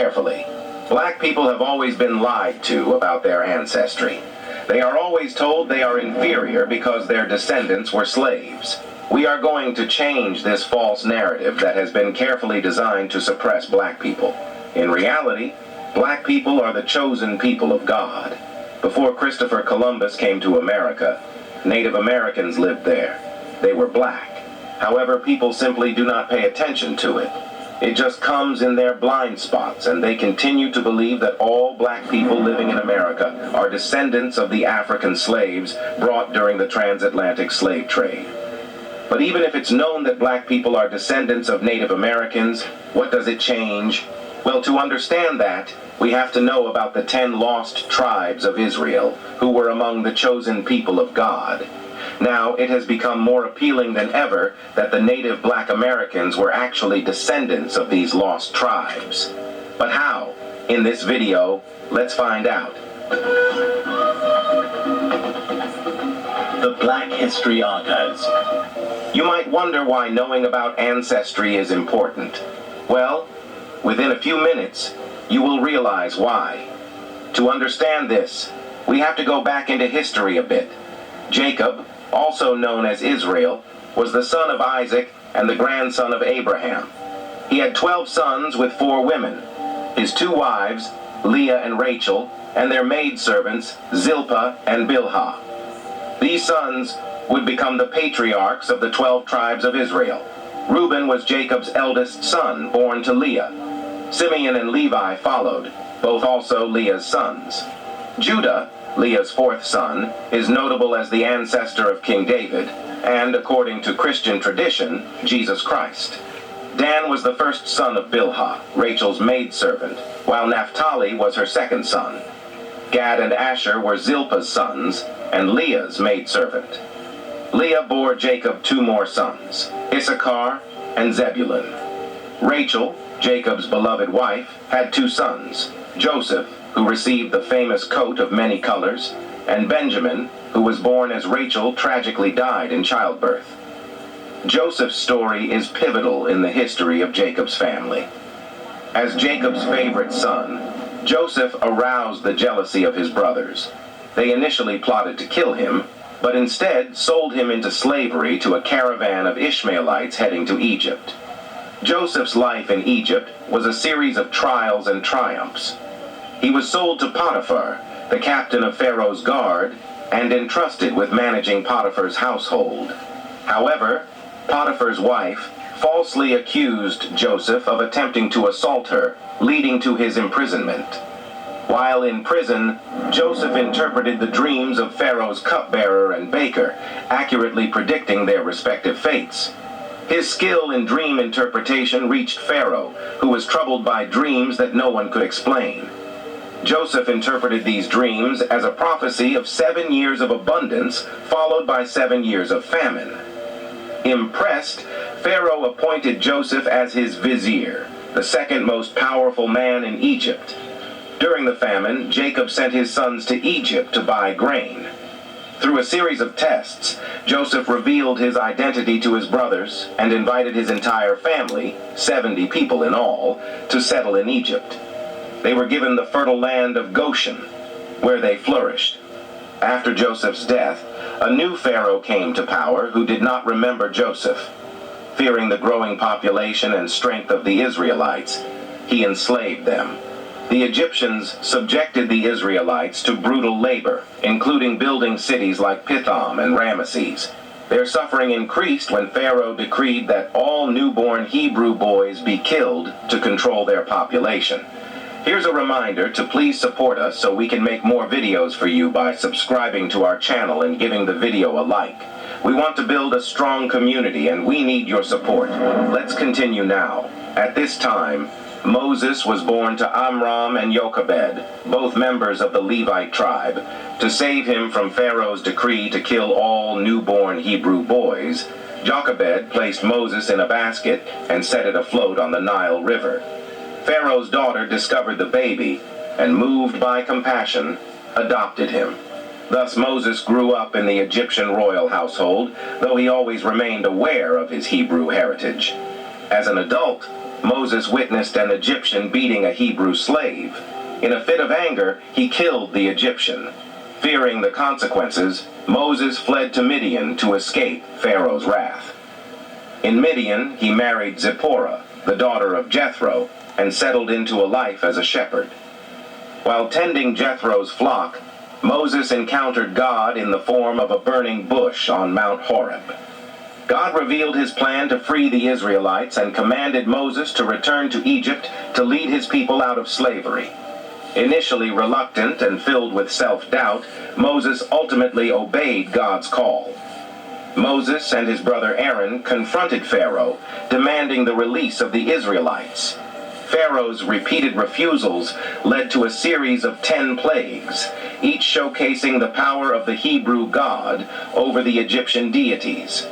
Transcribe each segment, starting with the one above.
carefully. Black people have always been lied to about their ancestry. They are always told they are inferior because their descendants were slaves. We are going to change this false narrative that has been carefully designed to suppress black people. In reality, black people are the chosen people of God. Before Christopher Columbus came to America, Native Americans lived there. They were black. However, people simply do not pay attention to it. It just comes in their blind spots, and they continue to believe that all black people living in America are descendants of the African slaves brought during the transatlantic slave trade. But even if it's known that black people are descendants of Native Americans, what does it change? Well, to understand that, we have to know about the 10 lost tribes of Israel, who were among the chosen people of God. Now, it has become more appealing than ever that the native black Americans were actually descendants of these lost tribes. But how? In this video, let's find out. The Black History Archives. You might wonder why knowing about ancestry is important. Well, within a few minutes, you will realize why. To understand this, we have to go back into history a bit. Jacob, also known as Israel, was the son of Isaac and the grandson of Abraham. He had 12 sons with 4 women, his 2 wives, Leah and Rachel, and their maidservants, Zilpah and Bilhah. These sons would become the patriarchs of the 12 tribes of Israel. Reuben was Jacob's eldest son, born to Leah. Simeon and Levi followed, both also Leah's sons. Judah, Leah's 4th son, is notable as the ancestor of King David, and, according to Christian tradition, Jesus Christ. Dan was the first son of Bilhah, Rachel's maidservant, while Naphtali was her 2nd son. Gad and Asher were Zilpah's sons, and Leah's maidservant. Leah bore Jacob 2 more sons, Issachar and Zebulun. Rachel, Jacob's beloved wife, had 2 sons, Joseph, who received the famous coat of many colors, and Benjamin, who was born as Rachel tragically died in childbirth. Joseph's story is pivotal in the history of Jacob's family. As Jacob's favorite son, Joseph aroused the jealousy of his brothers. They initially plotted to kill him, but instead sold him into slavery to a caravan of Ishmaelites heading to Egypt. Joseph's life in Egypt was a series of trials and triumphs. He was sold to Potiphar, the captain of Pharaoh's guard, and entrusted with managing Potiphar's household. However, Potiphar's wife falsely accused Joseph of attempting to assault her, leading to his imprisonment. While in prison, Joseph interpreted the dreams of Pharaoh's cupbearer and baker, accurately predicting their respective fates. His skill in dream interpretation reached Pharaoh, who was troubled by dreams that no one could explain. Joseph interpreted these dreams as a prophecy of 7 years of abundance, followed by 7 years of famine. Impressed, Pharaoh appointed Joseph as his vizier, the 2nd most powerful man in Egypt. During the famine, Jacob sent his sons to Egypt to buy grain. Through a series of tests, Joseph revealed his identity to his brothers and invited his entire family, 70 people in all, to settle in Egypt. They were given the fertile land of Goshen, where they flourished. After Joseph's death, a new pharaoh came to power who did not remember Joseph. Fearing the growing population and strength of the Israelites, he enslaved them. The Egyptians subjected the Israelites to brutal labor, including building cities like Pithom and Ramesses. Their suffering increased when Pharaoh decreed that all newborn Hebrew boys be killed to control their population. Here's a reminder to please support us so we can make more videos for you by subscribing to our channel and giving the video a like. We want to build a strong community and we need your support. Let's continue now. At this time, Moses was born to Amram and Jochebed, both members of the Levite tribe. To save him from Pharaoh's decree to kill all newborn Hebrew boys, Jochebed placed Moses in a basket and set it afloat on the Nile River. Pharaoh's daughter discovered the baby and, moved by compassion, adopted him. Thus Moses grew up in the Egyptian royal household, though he always remained aware of his Hebrew heritage. As an adult, Moses witnessed an Egyptian beating a Hebrew slave. In a fit of anger, he killed the Egyptian. Fearing the consequences, Moses fled to Midian to escape Pharaoh's wrath. In Midian, he married Zipporah, the daughter of Jethro, and settled into a life as a shepherd. While tending Jethro's flock, Moses encountered God in the form of a burning bush on Mount Horeb. God revealed his plan to free the Israelites and commanded Moses to return to Egypt to lead his people out of slavery. Initially reluctant and filled with self-doubt, Moses ultimately obeyed God's call. Moses and his brother Aaron confronted Pharaoh, demanding the release of the Israelites. Pharaoh's repeated refusals led to a series of 10 plagues, each showcasing the power of the Hebrew God over the Egyptian deities.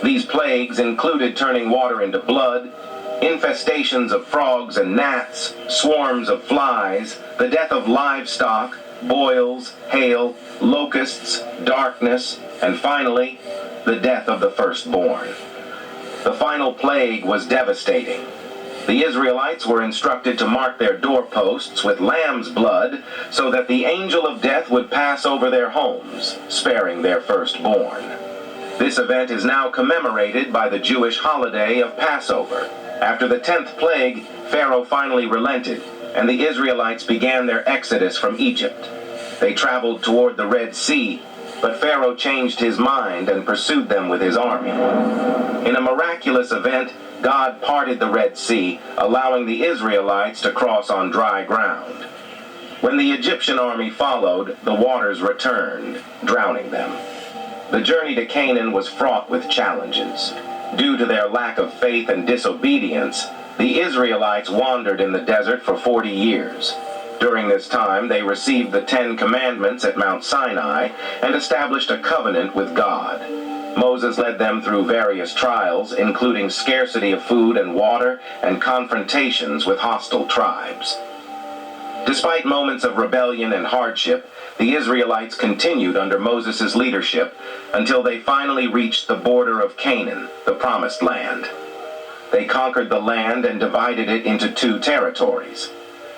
These plagues included turning water into blood, infestations of frogs and gnats, swarms of flies, the death of livestock, boils, hail, locusts, darkness, and finally, the death of the firstborn. The final plague was devastating. The Israelites were instructed to mark their doorposts with lamb's blood so that the angel of death would pass over their homes, sparing their firstborn. This event is now commemorated by the Jewish holiday of Passover. After the 10th plague, Pharaoh finally relented, and the Israelites began their exodus from Egypt. They traveled toward the Red Sea, but Pharaoh changed his mind and pursued them with his army. In a miraculous event, God parted the Red Sea, allowing the Israelites to cross on dry ground. When the Egyptian army followed, the waters returned, drowning them. The journey to Canaan was fraught with challenges. Due to their lack of faith and disobedience, the Israelites wandered in the desert for 40 years. During this time, they received the 10 Commandments at Mount Sinai and established a covenant with God. Moses led them through various trials, including scarcity of food and water and confrontations with hostile tribes. Despite moments of rebellion and hardship, the Israelites continued under Moses' leadership until they finally reached the border of Canaan, the Promised Land. They conquered the land and divided it into 2 territories.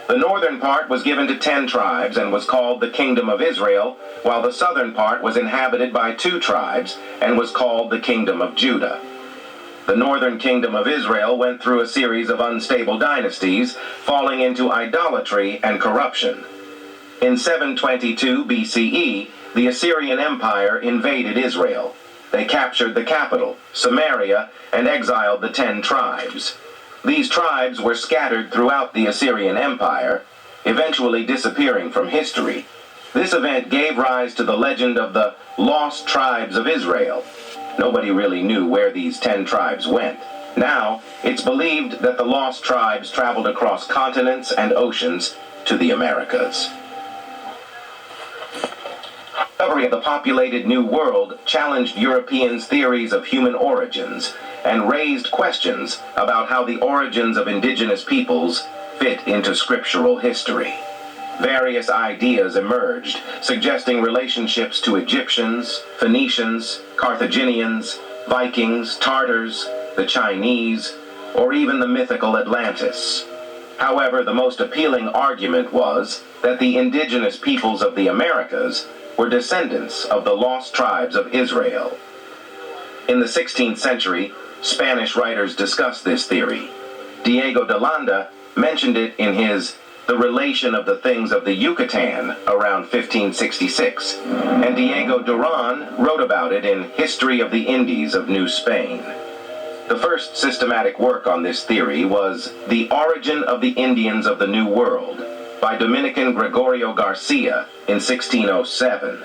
The northern part was given to 10 tribes and was called the Kingdom of Israel, while the southern part was inhabited by 2 tribes and was called the Kingdom of Judah. The northern kingdom of Israel went through a series of unstable dynasties, falling into idolatry and corruption. In 722 BCE, the Assyrian Empire invaded Israel. They captured the capital, Samaria, and exiled the 10 tribes. These tribes were scattered throughout the Assyrian Empire, eventually disappearing from history. This event gave rise to the legend of the Lost Tribes of Israel. Nobody really knew where these 10 tribes went. Now, it's believed that the lost tribes traveled across continents and oceans to the Americas. The discovery of the populated New World challenged Europeans' theories of human origins and raised questions about how the origins of indigenous peoples fit into scriptural history. Various ideas emerged, suggesting relationships to Egyptians, Phoenicians, Carthaginians, Vikings, Tartars, the Chinese, or even the mythical Atlantis. However, the most appealing argument was that the indigenous peoples of the Americas were descendants of the lost tribes of Israel. In the 16th century, Spanish writers discussed this theory. Diego de Landa mentioned it in his The Relation of the Things of the Yucatan around 1566, and Diego Duran wrote about it in History of the Indies of New Spain. The first systematic work on this theory was The Origin of the Indians of the New World by Dominican Gregorio Garcia in 1607.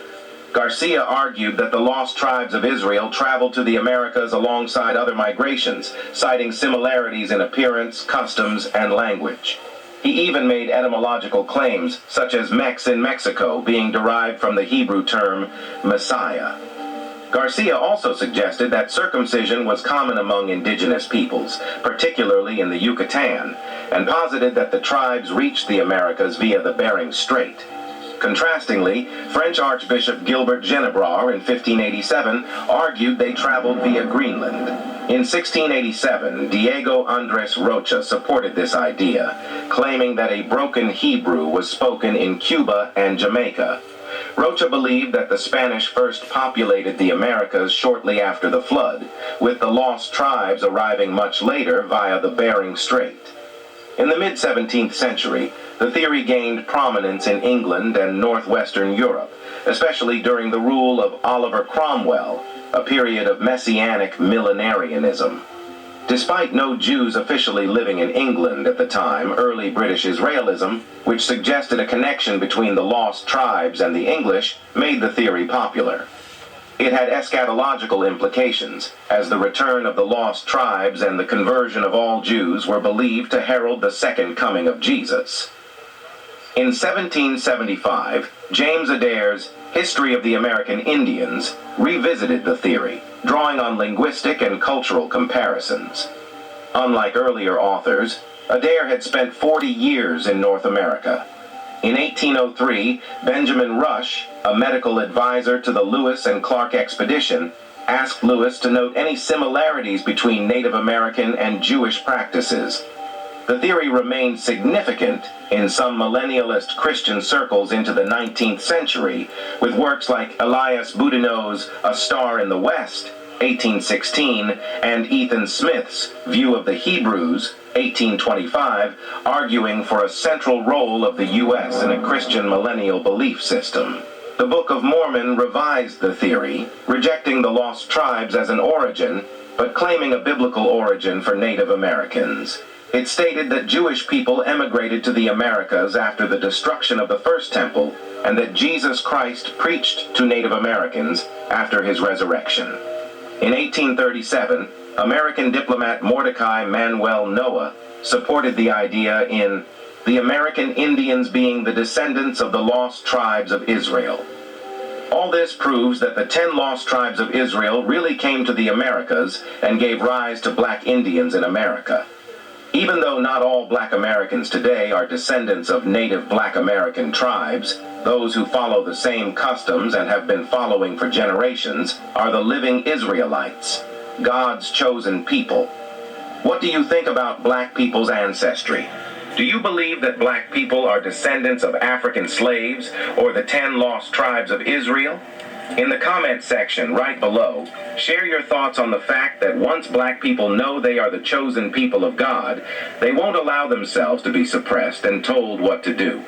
Garcia argued that the lost tribes of Israel traveled to the Americas alongside other migrations, citing similarities in appearance, customs, and language. He even made etymological claims, such as Mex in Mexico being derived from the Hebrew term Messiah. Garcia also suggested that circumcision was common among indigenous peoples, particularly in the Yucatan, and posited that the tribes reached the Americas via the Bering Strait. Contrastingly, French Archbishop Gilbert Génébrard in 1587 argued they traveled via Greenland. In 1687, Diego Andres Rocha supported this idea, claiming that a broken Hebrew was spoken in Cuba and Jamaica. Rocha believed that the Spanish first populated the Americas shortly after the flood, with the lost tribes arriving much later via the Bering Strait. In the mid-17th century, the theory gained prominence in England and northwestern Europe, especially during the rule of Oliver Cromwell, a period of messianic millenarianism. Despite no Jews officially living in England at the time, early British Israelism, which suggested a connection between the lost tribes and the English, made the theory popular. It had eschatological implications, as the return of the lost tribes and the conversion of all Jews were believed to herald the second coming of Jesus. In 1775, James Adair's History of the American Indians revisited the theory, drawing on linguistic and cultural comparisons. Unlike earlier authors, Adair had spent 40 years in North America. In 1803, Benjamin Rush, a medical advisor to the Lewis and Clark expedition, asked Lewis to note any similarities between Native American and Jewish practices. The theory remained significant in some millennialist Christian circles into the 19th century, with works like Elias Boudinot's A Star in the West, 1816, and Ethan Smith's View of the Hebrews, 1825, arguing for a central role of the U.S. in a Christian millennial belief system. The Book of Mormon revised the theory, rejecting the lost tribes as an origin, but claiming a biblical origin for Native Americans. It stated that Jewish people emigrated to the Americas after the destruction of the First Temple, and that Jesus Christ preached to Native Americans after his resurrection. In 1837, American diplomat Mordecai Manuel Noah supported the idea in The American Indians Being the Descendants of the Lost Tribes of Israel. All this proves that the 10 lost tribes of Israel really came to the Americas and gave rise to black Indians in America. Even though not all black Americans today are descendants of native black American tribes, those who follow the same customs and have been following for generations are the living Israelites, God's chosen people. What do you think about black people's ancestry? Do you believe that black people are descendants of African slaves or the 10 lost tribes of Israel? In the comment section right below, share your thoughts on the fact that once black people know they are the chosen people of God, they won't allow themselves to be suppressed and told what to do.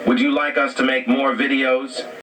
Would you like us to make more videos?